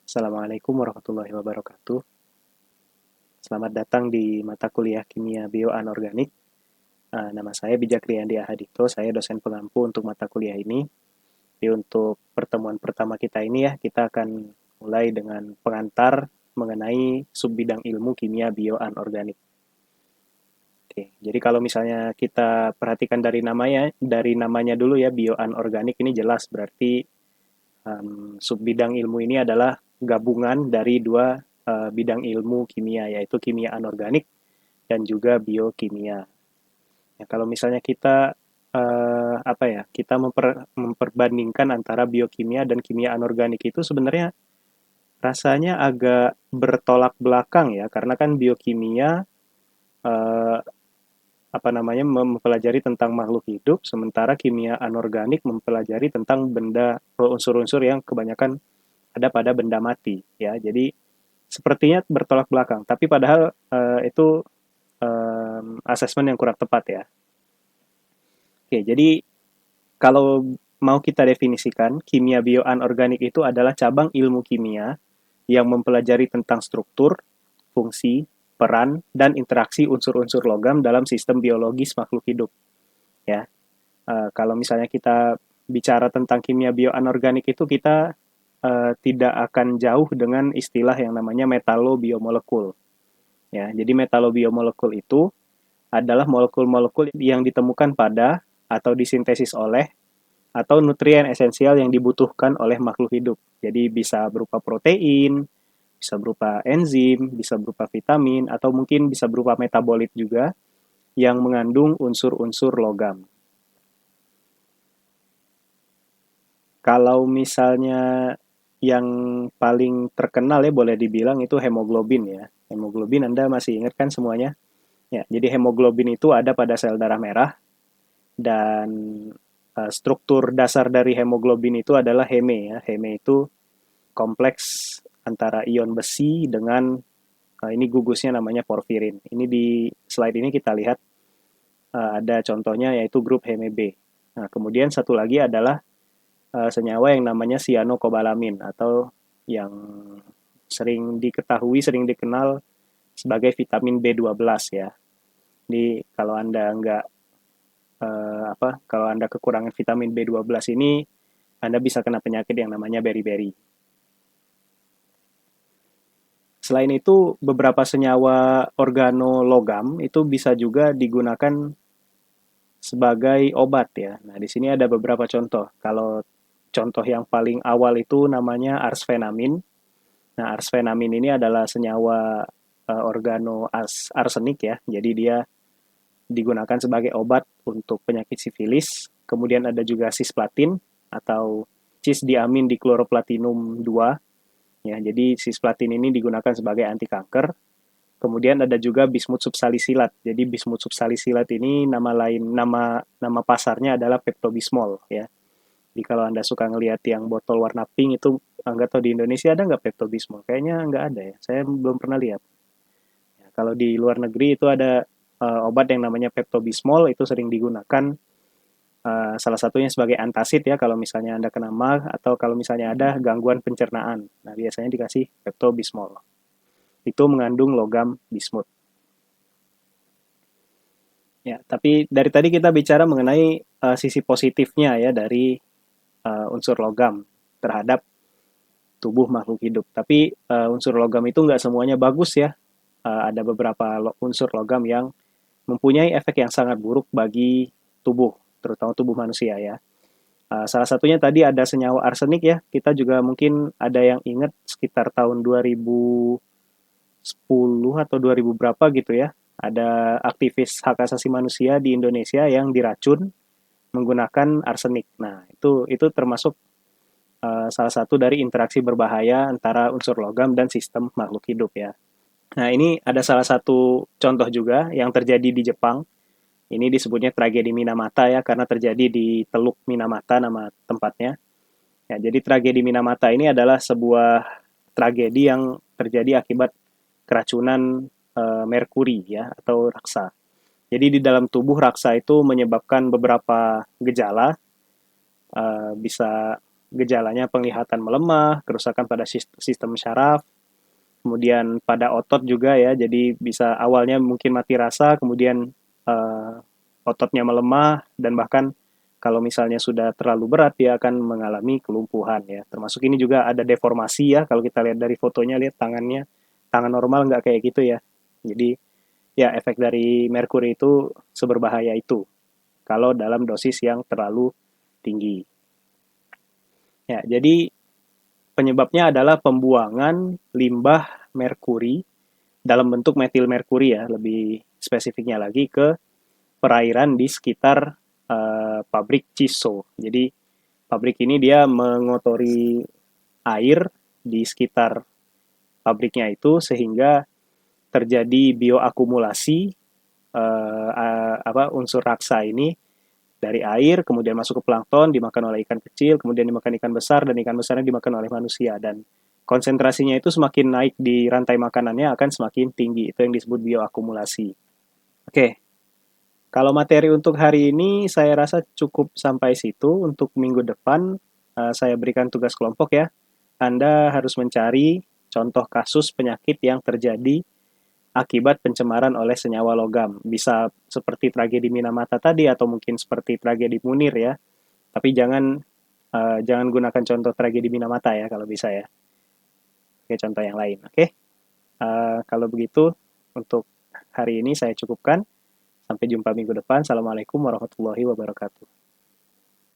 Assalamualaikum warahmatullahi wabarakatuh. Selamat datang di mata kuliah Kimia Bioanorganik. Nama saya Bijak Riyandi Ahadito, saya dosen pengampu untuk mata kuliah ini. Jadi untuk pertemuan pertama kita ini ya, kita akan mulai dengan pengantar mengenai subbidang ilmu kimia bioanorganik. Oke, jadi kalau misalnya kita perhatikan dari namanya dulu ya, bioanorganik ini jelas berarti subbidang ilmu ini adalah gabungan dari dua bidang ilmu kimia, yaitu kimia anorganik dan juga biokimia. Ya, kalau misalnya kita kita memperbandingkan antara biokimia dan kimia anorganik itu sebenarnya rasanya agak bertolak belakang ya, karena kan biokimia eh, mempelajari tentang makhluk hidup, sementara kimia anorganik mempelajari tentang benda unsur-unsur yang kebanyakan ada pada benda mati ya. Jadi sepertinya bertolak belakang, tapi padahal itu asesmen yang kurang tepat ya. Oke, jadi kalau mau kita definisikan, kimia bioanorganik itu adalah cabang ilmu kimia yang mempelajari tentang struktur, fungsi, peran, dan interaksi unsur-unsur logam dalam sistem biologis makhluk hidup. Ya, kalau misalnya kita bicara tentang kimia bioanorganik itu kita tidak akan jauh dengan istilah yang namanya metalobiomolekul. Ya, jadi metalobiomolekul itu adalah molekul-molekul yang ditemukan pada atau disintesis oleh atau nutrien esensial yang dibutuhkan oleh makhluk hidup. Jadi bisa berupa protein, bisa berupa enzim, bisa berupa vitamin, atau mungkin bisa berupa metabolit juga yang mengandung unsur-unsur logam. Kalau misalnya yang paling terkenal ya boleh dibilang itu hemoglobin ya. Hemoglobin Anda masih ingat kan semuanya? Ya, jadi hemoglobin itu ada pada sel darah merah dan struktur dasar dari hemoglobin itu adalah heme ya. Heme itu kompleks antara ion besi dengan ini gugusnya namanya porfirin. Ini di slide ini kita lihat ada contohnya yaitu grup Heme B. Nah, kemudian satu lagi adalah senyawa yang namanya cyanocobalamin atau yang sering dikenal sebagai vitamin B12 ya. Jadi kalau Anda nggak kalau Anda kekurangan vitamin B12 ini, Anda bisa kena penyakit yang namanya beriberi. Selain itu, beberapa senyawa organologam itu bisa juga digunakan sebagai obat ya. Nah, di sini ada beberapa contoh. Kalau contoh yang paling awal itu namanya arsfenamin. Nah, arsfenamin ini adalah senyawa arsenik ya. Jadi dia digunakan sebagai obat untuk penyakit sifilis. Kemudian ada juga cisplatin atau cisdiamin dikloroplatinum 2. Ya, jadi cisplatin ini digunakan sebagai anti kanker. Kemudian ada juga bismut subsalisilat. Jadi bismut subsalisilat ini nama pasarnya adalah Pepto-Bismol ya. Jadi kalau Anda suka ngelihat yang botol warna pink itu nggak tahu di Indonesia ada nggak Pepto-Bismol? Kayaknya nggak ada ya. Saya belum pernah lihat. Ya, kalau di luar negeri itu ada obat yang namanya Pepto-Bismol itu sering digunakan salah satunya sebagai antasid ya kalau misalnya Anda kena MAG atau kalau misalnya ada gangguan pencernaan. Nah, biasanya dikasih Pepto-Bismol. Itu mengandung logam bismut. Ya, tapi dari tadi kita bicara mengenai sisi positifnya ya dari unsur logam terhadap tubuh makhluk hidup. Tapi unsur logam itu nggak semuanya bagus ya. Ada beberapa unsur logam yang mempunyai efek yang sangat buruk bagi tubuh, terutama tubuh manusia ya. Salah satunya tadi ada senyawa arsenik ya. Kita juga mungkin ada yang ingat sekitar tahun 2010 atau 2000 berapa gitu ya. Ada aktivis hak asasi manusia di Indonesia yang diracun menggunakan arsenik. Nah, itu termasuk salah satu dari interaksi berbahaya antara unsur logam dan sistem makhluk hidup ya. Nah, ini ada salah satu contoh juga yang terjadi di Jepang. Ini disebutnya tragedi Minamata ya, karena terjadi di Teluk Minamata nama tempatnya. Ya, jadi tragedi Minamata ini adalah sebuah tragedi yang terjadi akibat keracunan merkuri ya atau raksa. Jadi di dalam tubuh raksa itu menyebabkan beberapa gejala, bisa gejalanya penglihatan melemah, kerusakan pada sistem syaraf, kemudian pada otot juga ya, jadi bisa awalnya mungkin mati rasa, kemudian uh, ototnya melemah, dan bahkan kalau misalnya sudah terlalu berat, dia akan mengalami kelumpuhan ya. Termasuk ini juga ada deformasi ya, kalau kita lihat dari fotonya, lihat tangannya, tangan normal nggak kayak gitu ya. Jadi ya efek dari merkuri itu seberbahaya itu, kalau dalam dosis yang terlalu tinggi. Ya, jadi penyebabnya adalah pembuangan limbah merkuri dalam bentuk metil merkuri ya, lebih spesifiknya lagi ke perairan di sekitar pabrik Ciso. Jadi pabrik ini dia mengotori air di sekitar pabriknya itu sehingga terjadi bioakumulasi unsur raksa ini dari air, kemudian masuk ke plankton, dimakan oleh ikan kecil, kemudian dimakan ikan besar, dan ikan besarnya dimakan oleh manusia. Dan konsentrasinya itu semakin naik di rantai makanannya akan semakin tinggi. Itu yang disebut bioakumulasi. Oke, kalau materi untuk hari ini saya rasa cukup sampai situ. Untuk minggu depan saya berikan tugas kelompok ya. Anda harus mencari contoh kasus penyakit yang terjadi akibat pencemaran oleh senyawa logam. Bisa seperti tragedi Minamata tadi atau mungkin seperti tragedi Munir ya. Tapi jangan gunakan contoh tragedi Minamata ya kalau bisa ya. Oke, contoh yang lain. Oke. Kalau begitu untuk hari ini saya cukupkan. Sampai jumpa minggu depan. Assalamualaikum warahmatullahi wabarakatuh.